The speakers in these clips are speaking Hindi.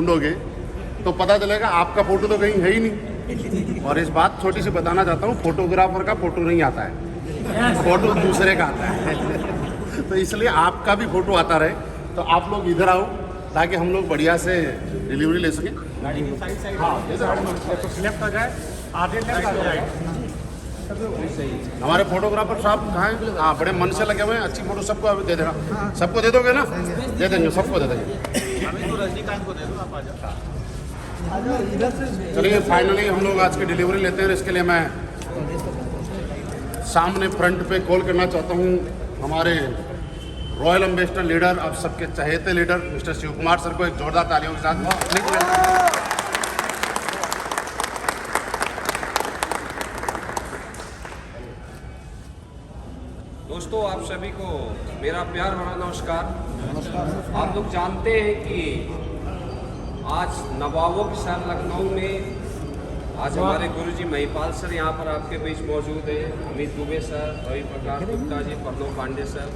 ढूंढोगे तो पता चलेगा आपका फोटो तो कहीं है ही नहीं। और इस बात छोटी सी बताना चाहता हूँ, फोटोग्राफर का फोटो नहीं आता है, फोटो दूसरे का आता है। तो इसलिए आपका भी फोटो आता रहे। तो आप लोग इधर आओ ताकि हम लोग बढ़िया से डिलीवरी ले सकें। गाड़ी की साइड हाँ, लेफ्ट आ जाए, आधे लेफ्ट आ जाए। हमारे फोटोग्राफर साहब कहाँ हैं? हाँ, बड़े मन से लगे हुए हैं। अच्छी फोटो सबको अभी दे देना। सबको दे दोगे ना? दे देंगे, सबको दे देंगे। अभी तो रजनीकांत को दे दो, आप आ जाओ। चलिए फाइनली हम लोग आज की डिलीवरी लेते हैं। इसके लिए मैं सामने फ्रंट पे कॉल करना चाहता हूँ हमारे रॉयल एम्बेसडर लीडर, अब सबके चहेते leader mister Shiv Kumar sir को एक जोरदार तालियों के साथ। दोस्तों, आप सभी को मेरा प्यार भरा नमस्कार। आप लोग जानते हैं कि आज नवाबों के शहर लखनऊ में आज हमारे गुरुजी महिपाल सर यहाँ पर आपके बीच मौजूद हैं। अमित दुबे सर, रवि प्रकाश गुप्ता जी, प्रणव पांडे सर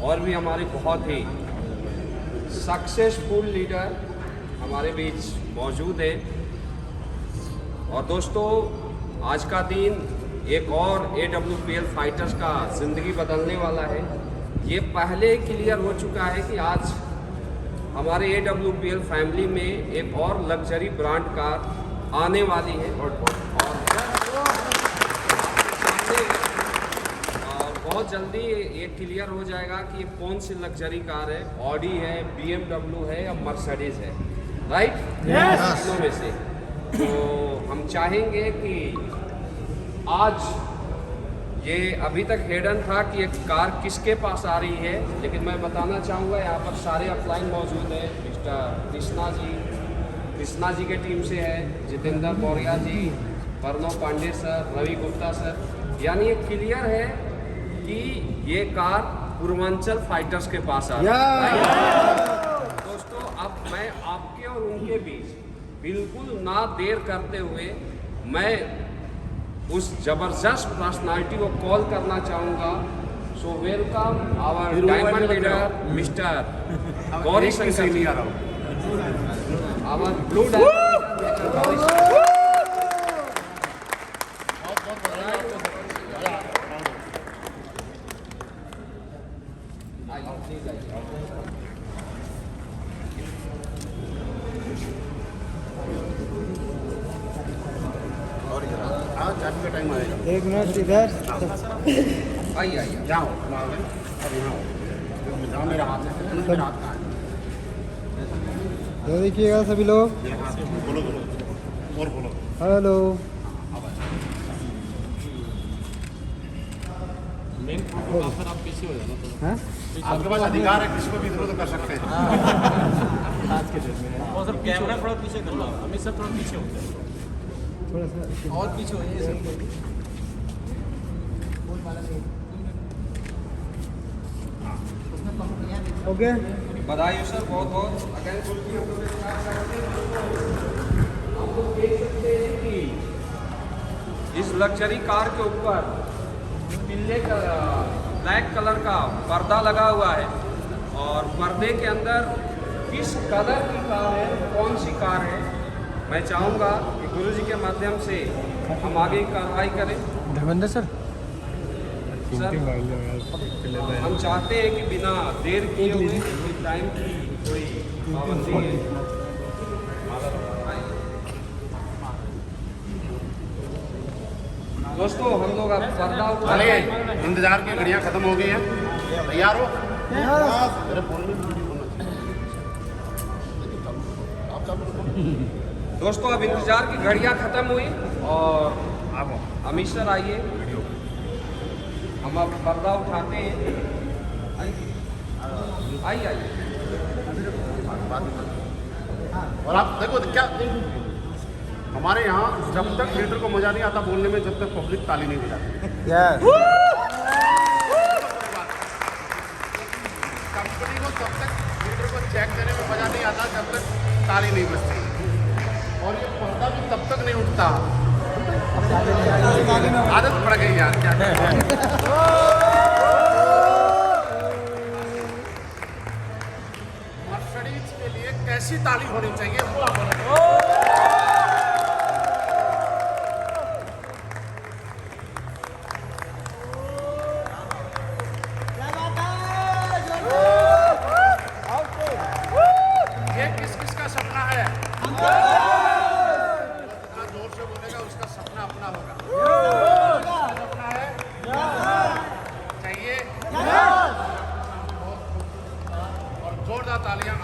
और भी हमारे बहुत ही सक्सेसफुल लीडर हमारे बीच मौजूद हैं। और दोस्तों, आज का दिन एक और AWPL फाइटर्स का ज़िंदगी बदलने वाला है। ये पहले क्लियर हो चुका है कि आज हमारे AWPL फैमिली में एक और लग्जरी ब्रांड कार आने वाली है और बहुत जल्दी ये क्लियर हो जाएगा कि ये कौन सी लग्जरी कार है। ऑडी है, BMW है या मर्सिडीज है, राइट? तीनों में से। तो हम चाहेंगे कि आज ये अभी तक हिडन था कि ये कार किसके पास आ रही है, लेकिन मैं बताना चाहूँगा यहाँ पर सारे अपलाइन मौजूद हैं। मिस्टर कृष्णा जी के टीम से है, जितेंद्र मौर्या जी, प्रणव पांडे सर, रवि गुप्ता सर। यानी ये क्लियर है कि ये कार पूर्वांचल फाइटर्स के पास आ रही है। दोस्तों, अब मैं आपके और उनके बीच बिल्कुल ना देर करते हुए मैं उस जबरदस्त पर्सनालिटी को कॉल करना चाहूँगा। So welcome our diamond leader mister Gauri Shankar ji, our blue diamond. का टाइम आएगा। एक मिनट इधर आइए जाओ, अब यहाँ जाओ, मेरा हाथ है, मेरा हाथ कहाँ तो देखिएगा सभी लोग। है? बोलो और बोलो। हेलो, आप पीछे हो जाना। हाँ आपके पास अधिकार है, किसको भी विरोध कर सकते हैं। आज के दिन में और सर कैमरा थोड़ा पीछे कर लो। अमित सर थोड़ा पीछे हो जाए, थोड़ा सा और पीछे हो जाए। ओके। बधाई हो सर, बहुत बहुत। अगर आप लोग देख सकते हैं कि इस लग्जरी कार के ऊपर पीले का ब्लैक कलर का पर्दा लगा हुआ है और पर्दे के अंदर किस कलर की कार है, कौन सी कार है, मैं चाहूँगा कि गुरुजी के माध्यम से हम आगे कार्रवाई करें। धर्मेंद्र सर, सर, हम चाहते हैं कि बिना देर किए हुए कोई टाइम की कोई पाबंदी है। दोस्तों, हम लोग अब पर्दा उठा चलिए, इंतजार की घड़ियाँ खत्म हो गई हैं। तैयार हो? मेरे फोन में वीडियो होना चाहिए। दोस्तों, अब इंतजार की घड़ियाँ खत्म हुई और आप अमित सर आइए, हम अब पर्दा उठाते हैं। आइए। और आप देखो क्या, हमारे यहाँ जब तक लीडर को मजा नहीं आता बोलने में, जब तक पब्लिक ताली नहीं बजाती। कंपनी को जब तक लीडर को चेक देने में मजा नहीं आता, जब तक ताली नहीं बजती। और ये पर्दा भी तब तक नहीं उठता। आदत पड़ गई यार, क्या करें। कैसी ताली होनी चाहिए वो आप बताइए। ये किस किस का सपना है? जितना जोर से बोलेगा उसका सपना अपना होगा। सपना है चाहिए और जोरदार तालियां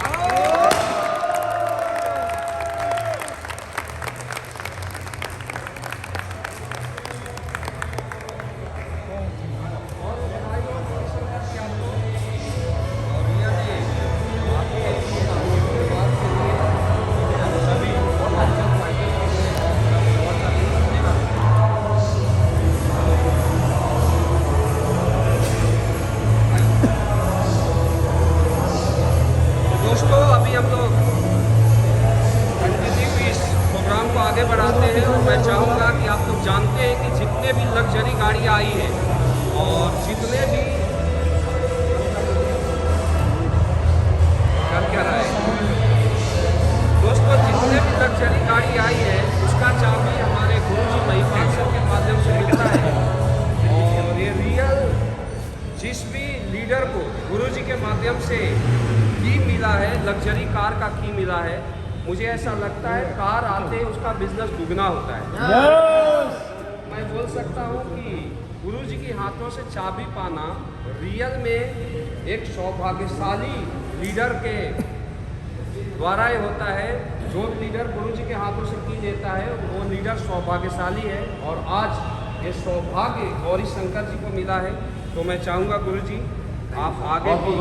दोस्तों अभी हम लोग कंटिन्यू इस प्रोग्राम को आगे बढ़ाते हैं और मैं चाहूँगा कि आप लोग जानते हैं कि जितने भी लग्जरी गाड़ियाँ आई हैं और जितने भी क्या रहा है दोस्तों, जितने भी लग्जरी गाड़ी आई है उसका चाबी हमारे गुरुजी महिपाल सर के माध्यम से मिलता है। और ये रियल जिस भी लीडर को गुरुजी के माध्यम से की मिला है, लग्जरी कार का की मिला है, मुझे ऐसा लगता है कार आते उसका बिजनेस दुगना होता है। मैं बोल सकता हूँ कि गुरुजी के हाथों से चाबी पाना रियल में एक सौभाग्यशाली लीडर के द्वारा ही होता है। जो लीडर गुरुजी के हाथों से की लेता है वो लीडर सौभाग्यशाली है और आज ये सौभाग्य गौरी शंकर जी को मिला है। तो मैं चाहूँगा गुरुजी आप आगे भी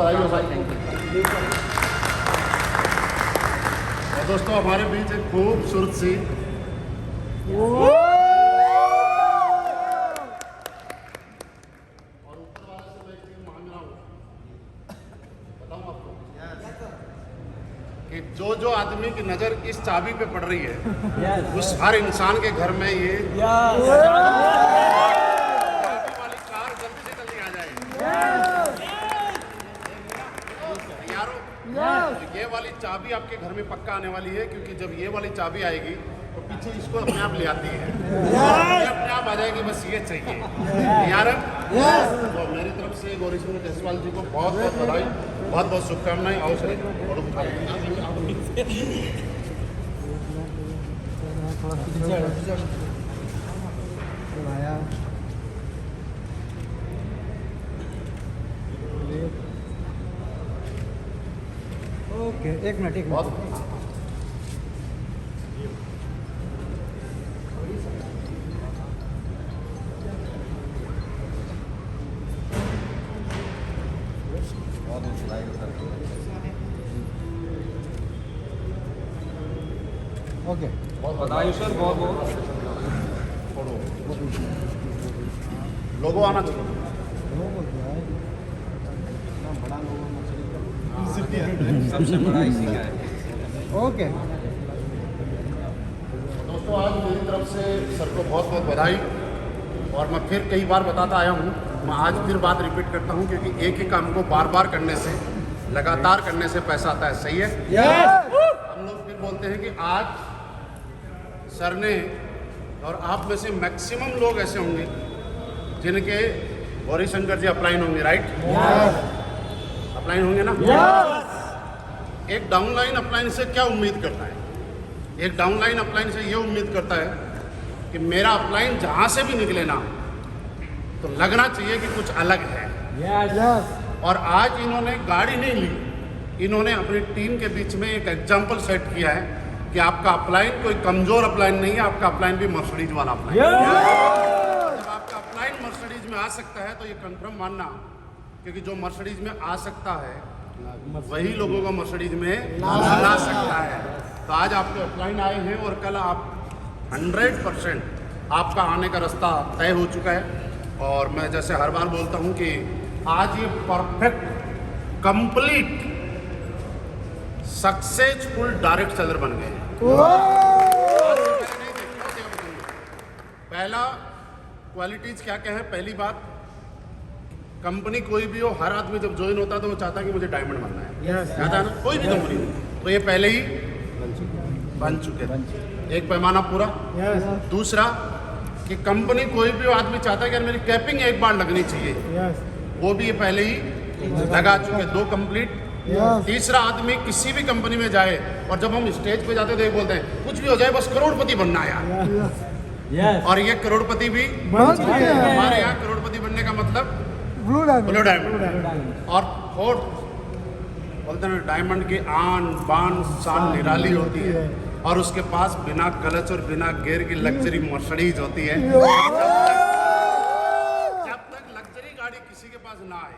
और दोस्तों हमारे बीच एक खूबसूरत सी और ऊपर वाले से मैं एक चीज मांग रहा हूँ, बताऊँ आपको कि जो आदमी की नजर इस चाबी पे पड़ रही है उस हर इंसान के घर में ये चाबी वाली कार जल्दी से जल्दी आ जाए। तैयार हो? तो ये वाली चाबी आपके घर में पक्का आने वाली है, क्योंकि जब ये वाली चाबी आएगी तो पीछे इसको अपने आप ले आती है, ये अपने आप आ जाएगी, बस ये चाहिए। तैयार है? तो मेरी तरफ से गौरी शंकर जायसवाल जी को बहुत बहुत बधाई, बहुत बहुत शुभकामनाएं। आओ सर और उठा ओके, एक मिनट बहुत ओके। बधाई सर, बहुत बहुत लोगो आना चाहिए। सबसे बड़ा इसी का है। ओके दोस्तों आज मेरी तरफ से सर को बहुत बहुत बधाई। और मैं फिर कई बार बताता आया हूँ, मैं आज फिर बात रिपीट करता हूँ, क्योंकि एक ही काम को बार बार करने से, लगातार करने से पैसा आता है। सही है? हम लोग फिर बोलते हैं कि आज सर ने, और आप में से मैक्सिमम लोग ऐसे होंगे जिनके गौरी शंकर जी अपलाइन होंगे, राइट? अपलाइन होंगे ना? एक डाउनलाइन अपलाइन से क्या उम्मीद करता है? एक डाउनलाइन अपलाइन से ये उम्मीद करता है कि मेरा अपलाइन जहाँ से भी निकले ना तो लगना चाहिए कि कुछ अलग है। और आज इन्होंने गाड़ी नहीं ली, इन्होंने अपनी टीम के बीच में एक एग्जाम्पल सेट किया है कि आपका अपलाइन कोई कमजोर अपलाइन नहीं है, आपका अपलाइन भी मर्सिडीज वाला अपलाइन है। जब आपका अपलाइन मर्सिडीज में आ सकता है तो ये कंफर्म मानना, क्योंकि जो मर्सिडीज में आ सकता है वही लोगों को मर्सिडीज में ला सकता है। तो आज आपके अपलाइन आए हैं और कल आप 100% आपका आने का रास्ता तय हो चुका है। और मैं जैसे हर बार बोलता हूं कि आज ये perfect, complete, successful direct seller बन गए हैं। पहला क्वालिटीज क्या क्या है? पहली बात, कंपनी कोई भी हो, हर आदमी जब ज्वाइन होता है तो वो चाहता है कि मुझे डायमंड बनना है। चाहता है ना? कोई भी कंपनी हो, तो ये पहले ही बन चुके थे। एक पैमाना पूरा। Yes. दूसरा कि कंपनी कोई भी आदमी चाहता है कि यार मेरी कैपिंग एक बार लगनी चाहिए, Yes. वो भी ये पहले ही लगा चुके, 2 कंप्लीट। Yes. तीसरा आदमी किसी भी कंपनी में जाए और जब हम स्टेज पे जाते तो ये बोलते हैं कुछ भी हो जाए बस करोड़पति बनना है यार। Yes. और ये करोड़पति भी बन चुके हैं। हमारे यहाँ करोड़पति बनने का मतलब Blue diamond. Blue diamond. और फोर्थ बोलते हैं डायमंड की आन बान शान निराली होती है और उसके पास बिना क्लच और बिना गियर की लग्जरी मर्सिडीज होती है। जब तक लग्जरी गाड़ी किसी के पास ना आए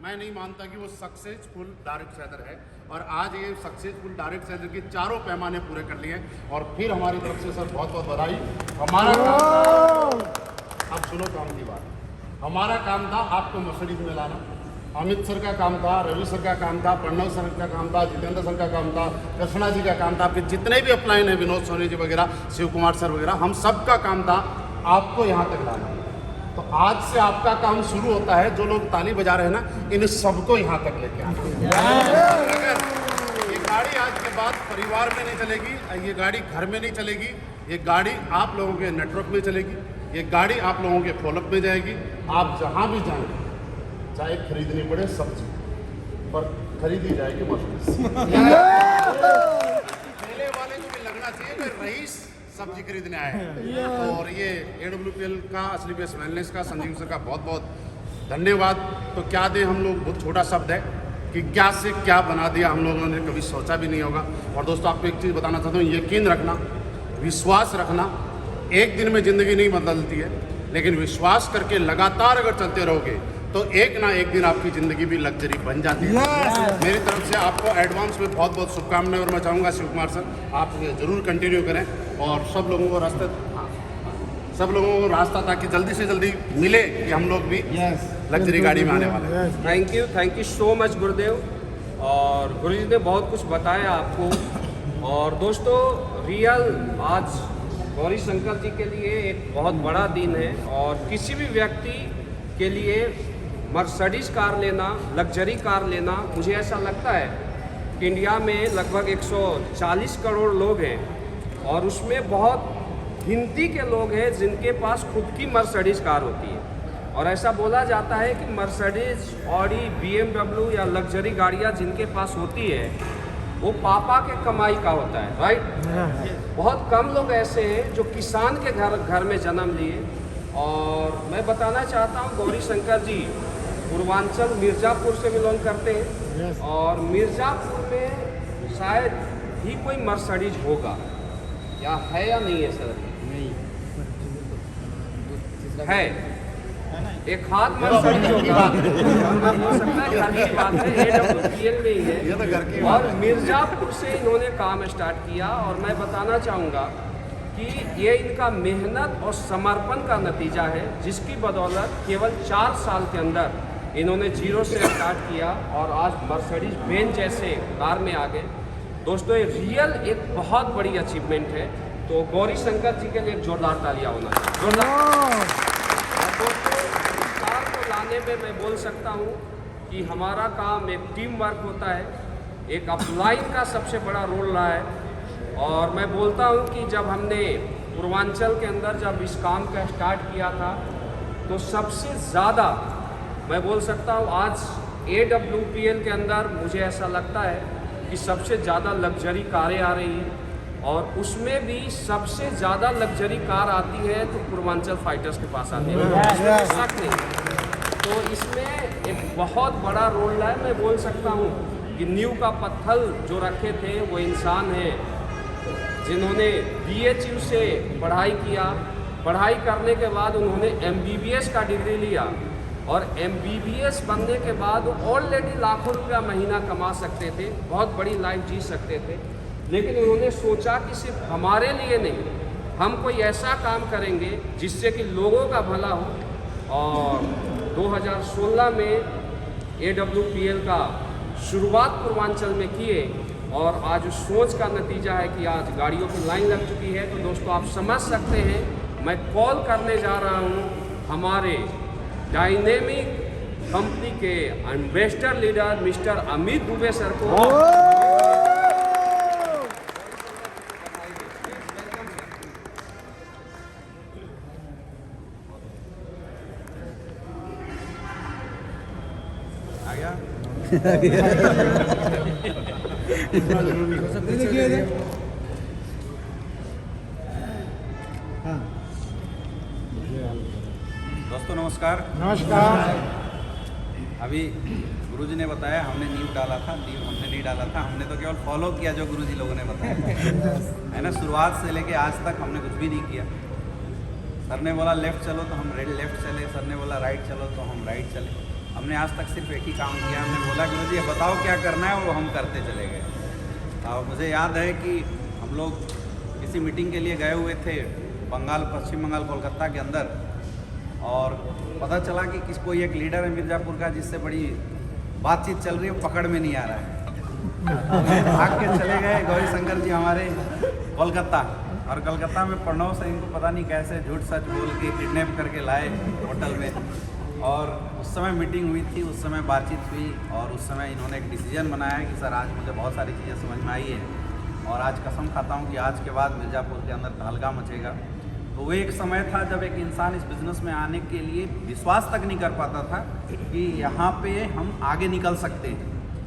मैं नहीं मानता कि वो सक्सेसफुल डायरेक्ट सेलर है। और आज ये सक्सेसफुल डायरेक्ट सेलर के चारों पैमाने पूरे कर लिए हैं और फिर हमारी तरफ से सर बहुत बहुत बधाई। हमारा काम अब सुनो काम की बात, हमारा काम था आपको मर्सिडीज में लाना। अमित सर का काम था, रवि सर का काम था, प्रणव सर का काम था, जितेंद्र सर का काम था, कृष्णा जी का काम था, आपके जितने भी अपलाइन हैं विनोद सोनी जी वगैरह, शिव कुमार सर वगैरह, हम सब का काम था आपको यहाँ तक लाना। तो आज से आपका काम शुरू होता है। जो लोग ताली बजा रहे हैं ना, इन सबको यहाँ तक लेके आना। अगर ये गाड़ी आज के बाद परिवार में नहीं चलेगी, ये गाड़ी घर में नहीं चलेगी, ये गाड़ी आप लोगों के नेटवर्क में चलेगी, ये गाड़ी आप लोगों के फॉलोअप में जाएगी। आप जहाँ भी जाएंगे, चाहे खरीदनी पड़े सब्जी, पर खरीदी जाएगी मर्सिडीज। मेले वाले को भी लगना चाहिए कि रईस सब्जी खरीदने आए हैं। और ये AWPL का, असली बेस वेलनेस का, संजीव सर का बहुत बहुत धन्यवाद। तो क्या दें हम लोग, बहुत छोटा शब्द है कि क्या से क्या बना दिया हम लोगों ने, कभी सोचा भी नहीं होगा। और दोस्तों आपको एक चीज़ बताना चाहता हूँ, यकीन रखना, विश्वास रखना। एक दिन में ज़िंदगी नहीं बदलती है, लेकिन विश्वास करके लगातार अगर चलते रहोगे तो एक ना एक दिन आपकी ज़िंदगी भी लग्जरी बन जाती है। मेरी तरफ से आपको एडवांस में बहुत बहुत शुभकामनाएं। और मैं चाहूँगा शिव कुमार सर आप ये ज़रूर कंटिन्यू करें और सब लोगों को रास्ता ताकि जल्दी से जल्दी मिले कि हम लोग भी लग्जरी गाड़ी में आने वाले हैं। थैंक यू सो मच गुरुदेव। और गुरु जी ने बहुत कुछ बताया आपको। और दोस्तों रियल आज गौरी शंकर जी के लिए एक बहुत बड़ा दिन है और किसी भी व्यक्ति के लिए मर्सिडीज कार लेना, लग्जरी कार लेना, मुझे ऐसा लगता है कि इंडिया में लगभग 140 करोड़ लोग हैं और उसमें बहुत गिनती के लोग हैं जिनके पास खुद की मर्सिडीज कार होती है। और ऐसा बोला जाता है कि मर्सिडीज, ऑडी, BMW या लग्जरी गाड़ियाँ जिनके पास होती है वो पापा के कमाई का होता है, राइट। बहुत कम लोग ऐसे हैं जो किसान के घर में जन्म लिए। और मैं बताना चाहता हूँ गौरी शंकर जी पूर्वांचल मिर्ज़ापुर से बिलोंग करते हैं और मिर्ज़ापुर में शायद ही कोई मर्सिडीज होगा, या है या नहीं है सर? नहीं है, एक हाथ मर्सिडीज होगा, हो सकता है घर की बात है, AWPL में ही है। और मिर्ज़ापुर से इन्होंने काम स्टार्ट किया और मैं बताना चाहूँगा कि ये इनका मेहनत और समर्पण का नतीजा है, जिसकी बदौलत केवल 4 साल के अंदर इन्होंने 0 से स्टार्ट किया और आज मर्सिडीज बेंज जैसे कार में आ गए। दोस्तों ये रियल एक बहुत बड़ी अचीवमेंट है। तो गौरी शंकर जी के लिए एक जोरदार तालियां होना चाहिए, जोरदार। दोस्तों इस कार को लाने में मैं बोल सकता हूँ कि हमारा काम एक टीम वर्क होता है, एक अपलाइन का सबसे बड़ा रोल रहा है। और मैं बोलता हूँ कि जब हमने पूर्वांचल के अंदर जब इस काम का स्टार्ट किया था तो सबसे ज़्यादा मैं बोल सकता हूँ आज AWPL के अंदर मुझे ऐसा लगता है कि सबसे ज़्यादा लग्जरी कारें आ रही हैं और उसमें भी सबसे ज़्यादा लग्जरी कार आती है तो पूर्वांचल फाइटर्स के पास आती है, इसमें शक नहीं। तो इसमें एक बहुत बड़ा रोल रहा है। मैं बोल सकता हूँ कि नींव का पत्थर जो रखे थे वो इंसान है जिन्होंने BHU से पढ़ाई किया। पढ़ाई करने के बाद उन्होंने MBBS का डिग्री लिया और MBBS बनने के बाद ऑलरेडी लाखों रुपया महीना कमा सकते थे, बहुत बड़ी लाइफ जी सकते थे। लेकिन उन्होंने सोचा कि सिर्फ हमारे लिए नहीं, हम कोई ऐसा काम करेंगे जिससे कि लोगों का भला हो। और 2016 में AWPL का शुरुआत पूर्वांचल में किए और आज उस सोच का नतीजा है कि आज गाड़ियों की लाइन लग चुकी है। तो दोस्तों आप समझ सकते हैं, मैं कॉल करने जा रहा हूँ हमारे डायनेमिक कंपनी के ambassador leader mister Amit Dubey sir को। हाँ दोस्तों नमस्कार। नमस्कार। अभी गुरुजी ने बताया, हमने नींव डाला था, नींव हमने नहीं डाला था, हमने तो केवल फॉलो किया जो गुरुजी लोगों ने बताया है ना। शुरुआत से लेके आज तक हमने कुछ भी नहीं किया। सर ने बोला लेफ़्ट चलो तो हम लेफ़्ट चले, सर ने बोला राइट चलो तो हम राइट चले। हमने आज तक सिर्फ एक ही काम किया, हमने बोला गुरुजी ये बताओ क्या करना है, और वो हम करते चले गए। और मुझे याद है कि हम लोग किसी मीटिंग के लिए गए हुए थे बंगाल, पश्चिम बंगाल, कोलकाता के अंदर, और पता चला कि कोई एक लीडर है मिर्ज़ापुर का जिससे बड़ी बातचीत चल रही है, पकड़ में नहीं आ रहा है। भाग के चले गए गौरी शंकर जी हमारे कोलकाता, और कलकत्ता में प्रणव से इनको पता नहीं कैसे झूठ सच बोल के किडनैप करके लाए होटल में। और उस समय मीटिंग हुई थी, उस समय बातचीत हुई, और उस समय इन्होंने एक डिसीजन बनाया कि सर आज मुझे बहुत सारी चीज़ें समझ में आई है, और आज कसम खाता हूँ कि आज के बाद मिर्ज़ापुर के अंदर तहलका मचेगा। तो वो एक समय था जब एक इंसान इस बिज़नेस में आने के लिए विश्वास तक नहीं कर पाता था कि यहाँ पे हम आगे निकल सकते हैं,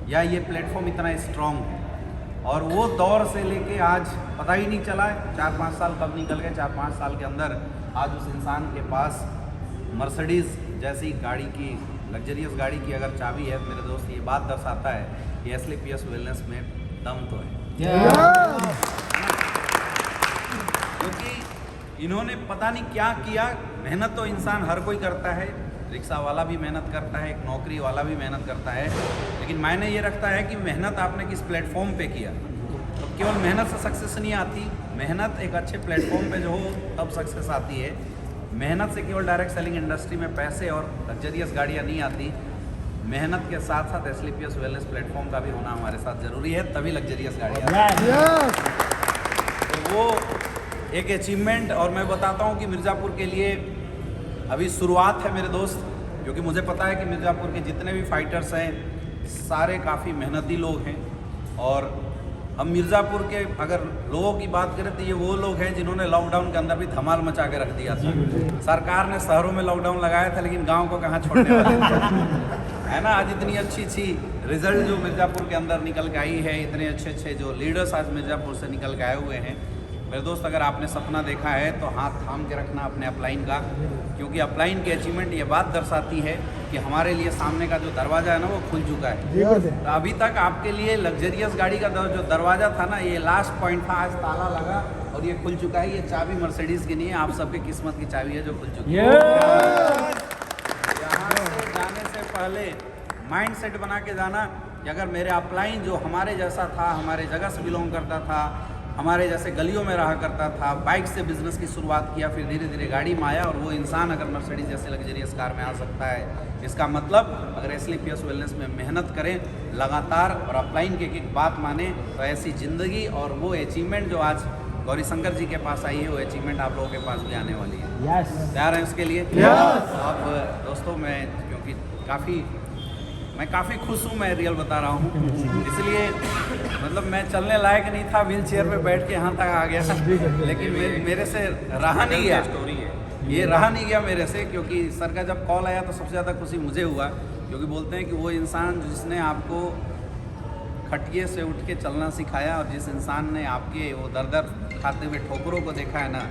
या ये प्लेटफॉर्म इतना स्ट्रॉन्ग है। और वो दौर से लेके आज पता ही नहीं चला है 4-5 साल कब निकल गए। 4-5 साल के अंदर आज उस इंसान के पास मर्सिडीज़ जैसी गाड़ी की, लग्जरियस गाड़ी की अगर चाबी है, मेरे दोस्त ये बात दर्शाता है कि SLPS वेलनेस में दम तो है। क्योंकि इन्होंने पता नहीं क्या किया। मेहनत तो इंसान हर कोई करता है, रिक्शा वाला भी मेहनत करता है, एक नौकरी वाला भी मेहनत करता है, लेकिन मायने ये रखता है कि मेहनत आपने किस प्लेटफॉर्म पे किया। तो केवल मेहनत से सक्सेस नहीं आती, मेहनत एक अच्छे प्लेटफॉर्म पे जो हो तब सक्सेस आती है। मेहनत से केवल डायरेक्ट सेलिंग इंडस्ट्री में पैसे और लग्जरियस गाड़ियाँ नहीं आती, मेहनत के साथ साथ SLPS वेलनेस प्लेटफॉर्म का भी होना हमारे साथ ज़रूरी है, तभी लग्जरियस गाड़ियाँ। तो वो एक अचीवमेंट, और मैं बताता हूँ कि मिर्ज़ापुर के लिए अभी शुरुआत है मेरे दोस्त, क्योंकि मुझे पता है कि मिर्ज़ापुर के जितने भी फाइटर्स हैं सारे काफ़ी मेहनती लोग हैं। और हम मिर्ज़ापुर के अगर लोगों की बात करें तो ये वो लोग हैं जिन्होंने लॉकडाउन के अंदर भी धमाल मचा के रख दिया था। सरकार ने शहरों में लॉकडाउन लगाया था, लेकिन गाँव को कहाँ छोड़ने वाले थे, है ना। आज इतनी अच्छी रिजल्ट जो मिर्ज़ापुर के अंदर निकल के आई है, इतने अच्छे जो लीडर्स आज मिर्ज़ापुर से निकल के आए हुए हैं। मेरे दोस्त अगर आपने सपना देखा है तो हाथ थाम के रखना अपने अपलाइन का, क्योंकि अपलाइन की अचीवमेंट ये बात दर्शाती है कि हमारे लिए सामने का जो दरवाज़ा है ना वो खुल चुका है। तो अभी तक आपके लिए लग्जरियस गाड़ी का जो दरवाज़ा था ना, ये लास्ट पॉइंट था, आज ताला लगा और ये खुल चुका है। ये चाबी मर्सिडीज़ की नहीं है, आप सबके किस्मत की चाबी है जो खुल चुकी है। यहाँ से जाने से पहले माइंड सेट बना के जाना कि अगर मेरे अपलाइन जो हमारे जैसा था, हमारे जगह से बिलोंग करता था, हमारे जैसे गलियों में रहा करता था, बाइक से बिजनेस की शुरुआत किया, फिर धीरे धीरे गाड़ी में आया, और वो इंसान अगर मर्सिडीज जैसे लग्जरियस कार में आ सकता है, इसका मतलब अगर SLPS वेलनेस में मेहनत करें लगातार और अपलाइन की एक बात माने तो ऐसी ज़िंदगी और वो अचीवमेंट जो आज गौरी शंकर जी के पास आई है, वो अचीवमेंट आप लोगों के पास भी आने वाली है। तैयार हैं उसके लिए? अब दोस्तों मैं काफ़ी खुश हूँ, मैं रियल बता रहा हूँ, इसलिए मतलब मैं चलने लायक नहीं था, व्हील चेयर पे बैठ के यहाँ तक आ गया, लेकिन मेरे से रहा नहीं गया, ये रहा नहीं गया मेरे से, क्योंकि सर का जब कॉल आया तो सबसे ज़्यादा खुशी मुझे हुआ, क्योंकि बोलते हैं कि वो इंसान जिसने आपको खटिए से उठ के चलना सिखाया, और जिस इंसान ने आपके वो दर खाते हुए ठोकरों को देखा है ना,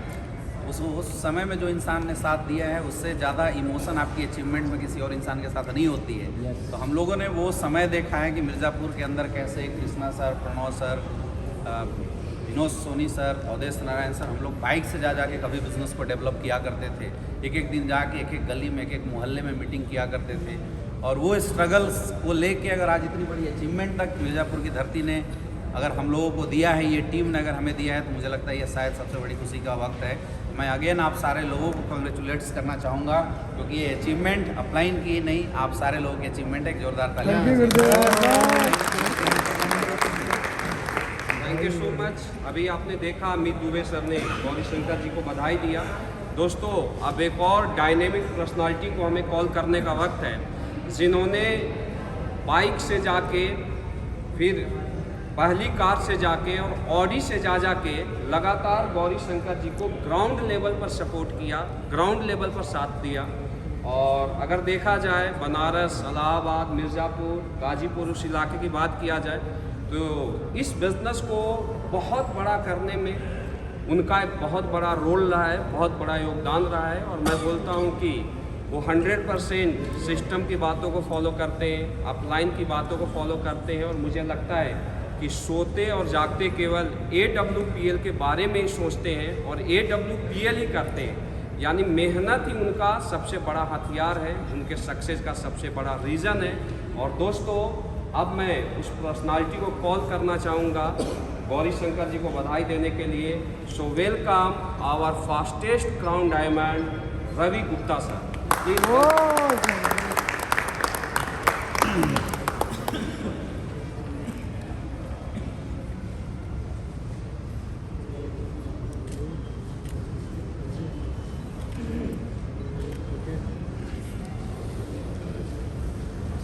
उस समय में जो इंसान ने साथ दिया है, उससे ज़्यादा इमोशन आपकी अचीवमेंट में किसी और इंसान के साथ नहीं होती है। तो हम लोगों ने वो समय देखा है कि मिर्ज़ापुर के अंदर कैसे Krishna sir, Pranav sir, Vinod Soni sir, Avdhesh Narayan sir, हम लोग बाइक से जा के कभी बिज़नेस को डेवलप किया करते थे। एक दिन जाके एक गली में, एक मोहल्ले में मीटिंग किया करते थे, और वो स्ट्रगल्स को लेके अगर आज इतनी बड़ी अचीवमेंट तक मिर्ज़ापुर की धरती ने अगर हम लोगों को दिया है, ये टीम ने अगर हमें दिया है, तो मुझे लगता है ये शायद सबसे बड़ी खुशी का वक्त है। मैं अगेन आप सारे लोगों को कंग्रेचुलेट्स करना चाहूँगा, क्योंकि ये अचीवमेंट अपलाइन की नहीं, आप सारे लोगों की अचीवमेंट है। एक जोरदार ताली। Thank you so much. अभी आपने देखा अमित दुबे सर ने गौरी शंकर जी को बधाई दिया। दोस्तों, अब एक और डायनेमिक पर्सनालिटी को हमें कॉल करने का वक्त है, जिन्होंने बाइक से जाके, फिर पहली कार से जाके और ऑडी से जा के लगातार गौरी शंकर जी को ग्राउंड लेवल पर सपोर्ट किया, ग्राउंड लेवल पर साथ दिया। और अगर देखा जाए बनारस, इलाहाबाद, मिर्ज़ापुर, गाजीपुर उस इलाके की बात किया जाए तो इस बिज़नेस को बहुत बड़ा करने में उनका एक बहुत बड़ा रोल रहा है, बहुत बड़ा योगदान रहा है। और मैं बोलता हूँ कि वो 100% सिस्टम की बातों को फॉलो करते हैं, अपलाइन की बातों को फॉलो करते हैं। और मुझे लगता है कि सोते और जागते केवल AWPL के बारे में ही सोचते हैं और AWPL ही करते हैं। यानी मेहनत ही उनका सबसे बड़ा हथियार है, उनके सक्सेस का सबसे बड़ा रीज़न है। और दोस्तों, अब मैं उस पर्सनालिटी को कॉल करना चाहूँगा गौरी शंकर जी को बधाई देने के लिए। So welcome our fastest crown diamond Ravi Gupta sir.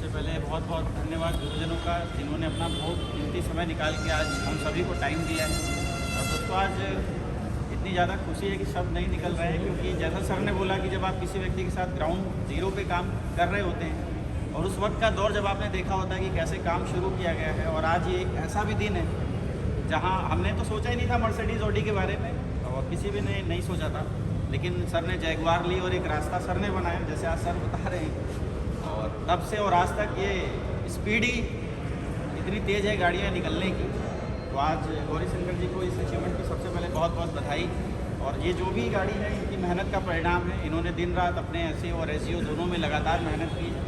पहले बहुत बहुत धन्यवाद गुरुजनों का, जिन्होंने अपना बहुत कीमती समय निकाल के आज हम सभी को टाइम दिया है। और दोस्तों, आज इतनी ज़्यादा खुशी है कि शब्द नहीं निकल रहे हैं, क्योंकि जैसा सर ने बोला कि जब आप किसी व्यक्ति के साथ ग्राउंड जीरो पे काम कर रहे होते हैं और उस वक्त का दौर जब आपने देखा होता है कि कैसे काम शुरू किया गया है। और आज ये एक ऐसा भी दिन है जहाँ हमने तो सोचा ही नहीं था मर्सिडीज़ ऑडी के बारे में, और किसी भी ने नहीं सोचा था, लेकिन सर ने जैगुआर ली और एक रास्ता सर ने बनाया, जैसे आज सर बता रहे हैं। और तब से और आज तक ये स्पीड ही इतनी तेज़ है गाड़ियाँ निकलने की। तो आज गौरी शंकर जी को इस अचीवमेंट की सबसे पहले बहुत बहुत बधाई। और ये जो भी गाड़ी है इनकी मेहनत का परिणाम है। इन्होंने दिन रात अपने SEO और SEO दोनों में लगातार मेहनत की है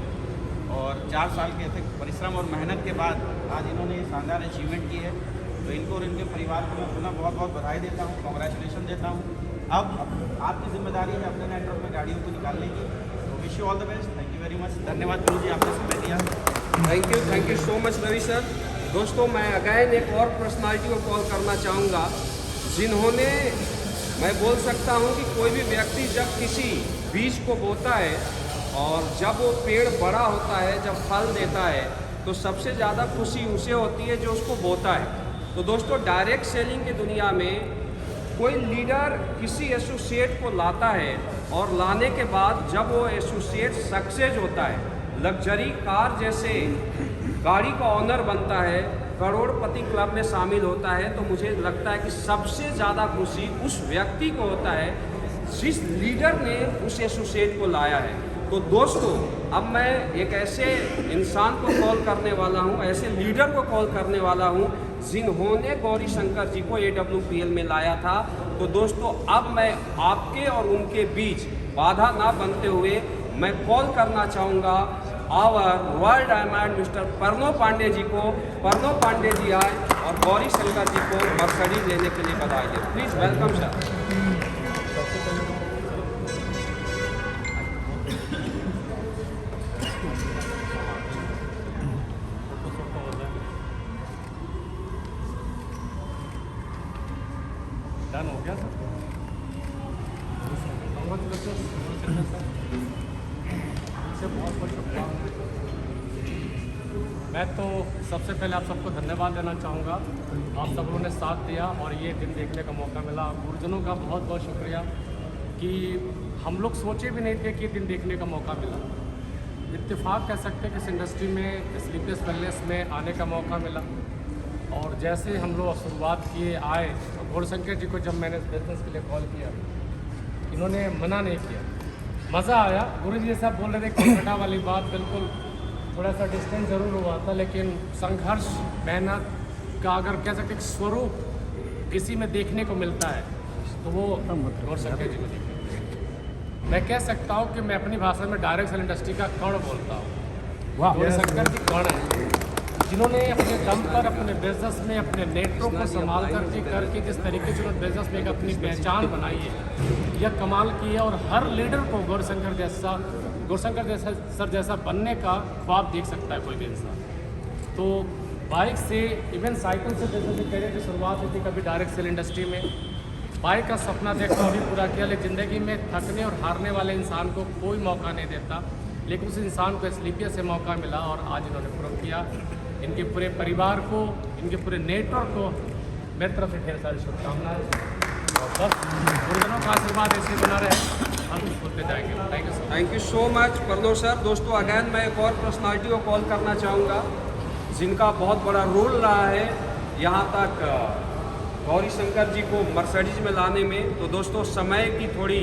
और 4 साल के अथक परिश्रम और मेहनत के बाद आज इन्होंने ये शानदार अचीवमेंट की है। तो इनको और इनके परिवार को मैं पुनः बहुत बहुत बधाई देता हूँ, कॉन्ग्रेचुलेशन देता हूँ। अब आपकी जिम्मेदारी है अपने नेटवर्क में गाड़ियों को निकालने की। तो wish you all the best. Thank you very much. धन्यवाद गुरु जी, आपने समय दिया। Thank you so much Ravi sir. दोस्तों, मैं अगैन एक और पर्सनालिटी को कॉल करना चाहूँगा, जिन्होंने, मैं बोल सकता हूँ कि कोई भी व्यक्ति जब किसी बीज को बोता है और जब वो पेड़ बड़ा होता है, जब फल देता है, तो सबसे ज़्यादा खुशी उसे होती है जो उसको बोता है। तो दोस्तों, डायरेक्ट सेलिंग की दुनिया में कोई लीडर किसी एसोसिएट को लाता है और लाने के बाद जब वो एसोसिएट सक्सेस होता है, लग्जरी कार जैसे गाड़ी का ऑनर बनता है, करोड़पति क्लब में शामिल होता है, तो मुझे लगता है कि सबसे ज़्यादा खुशी उस व्यक्ति को होता है जिस लीडर ने उस एसोसिएट को लाया है। तो दोस्तों, अब मैं एक ऐसे इंसान को कॉल करने वाला हूँ, ऐसे लीडर को कॉल करने वाला हूँ जिन्होंने गौरी शंकर जी को AWPL में लाया था। तो दोस्तों, अब मैं आपके और उनके बीच बाधा ना बनते हुए मैं कॉल करना चाहूँगा our royal diamond mister Pranav Pandey ji को। प्रणव पांडे जी आए और गौरी शंकर जी को मर्सिडीज लेने के लिए बधाई दें। Please welcome sir. डन हो गया सर। बहुत बहुत शुभकामनाएं। मैं तो सबसे पहले आप सबको धन्यवाद देना चाहूँगा, आप सब लोगों ने साथ दिया और ये दिन देखने का मौका मिला। गुरुजनों का बहुत बहुत शुक्रिया कि हम लोग सोचे भी नहीं थे कि ये दिन देखने का मौका मिला। इत्तेफाक कह सकते हैं कि इस इंडस्ट्री में स्लीपलेस वेलनेस में आने का मौका मिला। और जैसे हम लोग शुरुआत किए आए, तो गौरशंकर जी को जब मैंने बिजनेस के लिए कॉल किया, इन्होंने मना नहीं किया, मज़ा आया। गुरु जी साहब बोल रहे थे कोलकाता वाली बात, बिल्कुल थोड़ा सा डिस्टेंस ज़रूर हुआ था, लेकिन संघर्ष, मेहनत का अगर कह सकते स्वरूप किसी में देखने को मिलता है तो वो गौरशंकर जी को देखिए। मैं कह सकता हूँ कि मैं अपनी भाषा में डायरेक्ट सेल इंडस्ट्री का कर्ण बोलता हूँ। गौरशंकर जी कर्ण है, जिन्होंने अपने दम पर अपने बिजनेस में अपने नेटवर्क को संभाल करके जिस तरीके से उन्होंने बिजनेस में एक अपनी पहचान बनाई है, यह कमाल की है। और हर लीडर को गौरशंकर जैसा सर जैसा बनने का ख्वाब देख सकता है कोई भी इंसान। तो बाइक से, इवन साइकिल से जैसे करियर की शुरुआत हुई थी कभी डायरेक्ट सेल इंडस्ट्री में, बाइक का सपना देखा अभी पूरा किया। लेकिन ज़िंदगी में थकने और हारने वाले इंसान को कोई मौका नहीं देता, लेकिन उस इंसान को SLPS से मौका मिला और आज इन्होंने प्रूव किया। इनके पूरे परिवार को, इनके पूरे नेटवर्क को मेरी तरफ से ढेर सारी शुभकामनाएं और बस गुरुजनों का आशीर्वाद ऐसे बना रहे, हम बोलते जाएंगे। Thank you sir. Thank you so much Pradosh sir. दोस्तों अगैन मैं एक और पर्सनालिटी को कॉल करना चाहूँगा जिनका बहुत बड़ा रोल रहा है यहाँ तक गौरी शंकर जी को मर्सिडीज में लाने में। तो दोस्तों समय की थोड़ी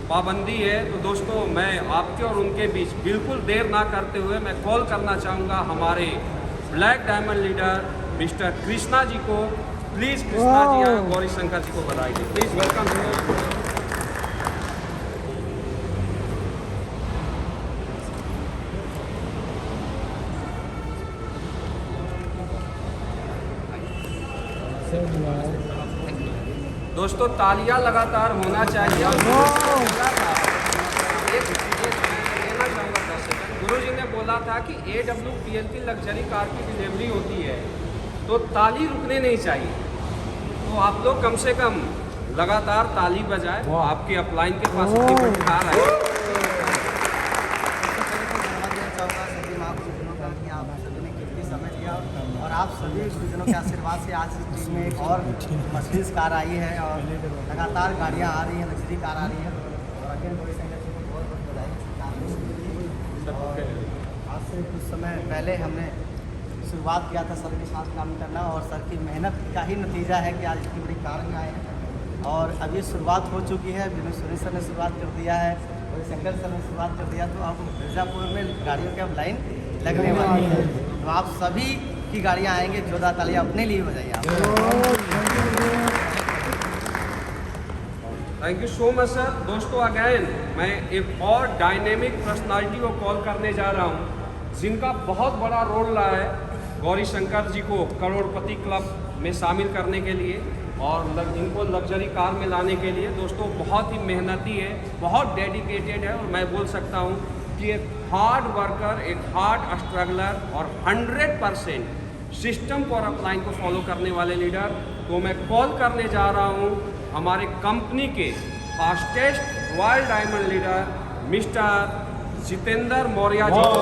पाबंदी है, तो दोस्तों मैं आपके और उनके बीच बिल्कुल देर ना करते हुए मैं कॉल करना चाहूँगा हमारे black diamond leader mister Krishna ji को। प्लीज़ कृष्णा जी गौरी शंकर जी को बधाई दें। Please welcome. दोस्तों तालियां लगातार होना चाहिए। और गुरु जी ने बोला था कि AWPL की लग्जरी कार की डिलीवरी होती है तो ताली रुकने नहीं चाहिए, तो आप लोग कम से कम लगातार ताली बजाएं। आपके अपलाइन के पास इतनी बड़ी कार है। आप सभी ने कितनी समय दिया और आप सभी गुरुजनों के आशीर्वाद से आज इस टीम में एक और मर्सिडीज कार आई है और लगातार गाड़ियाँ आ रही हैं, लग्जरी कार आ रही है। और अगेन गौरी शंकर जी को बहुत बहुत बधाई। और आज से कुछ समय पहले हमने शुरुआत किया था सर के साथ काम करना और सर की मेहनत का ही नतीजा है कि आज इतनी बड़ी कार में आए हैं। और अभी शुरुआत हो चुकी है, विनोद सुरेश सर ने शुरुआत कर दिया है, गौरी शंकर सर ने शुरुआत कर दिया, तो अब मिर्ज़ापुर में गाड़ियों की अब लाइन लगने वाली है। तो आप सभी की गाड़ियाँ आएंगे, जोरदार तालियां अपने लिए बजाइए आप। Thank you so much sir. दोस्तों अगेन मैं एक और डायनेमिक पर्सनालिटी को कॉल करने जा रहा हूँ जिनका बहुत बड़ा रोल रहा है गौरी शंकर जी को करोड़पति क्लब में शामिल करने के लिए और इनको लग्जरी कार में लाने के लिए। दोस्तों बहुत ही मेहनती है, बहुत डेडिकेटेड है और मैं बोल सकता हूँ कि एक हार्ड वर्कर, एक हार्ड स्ट्रगलर और 100% सिस्टम फॉर अपलाइन को फॉलो करने वाले लीडर। तो मैं कॉल करने जा रहा हूँ हमारे कंपनी के fastest royal diamond leader mister Jitendra Maurya ji को।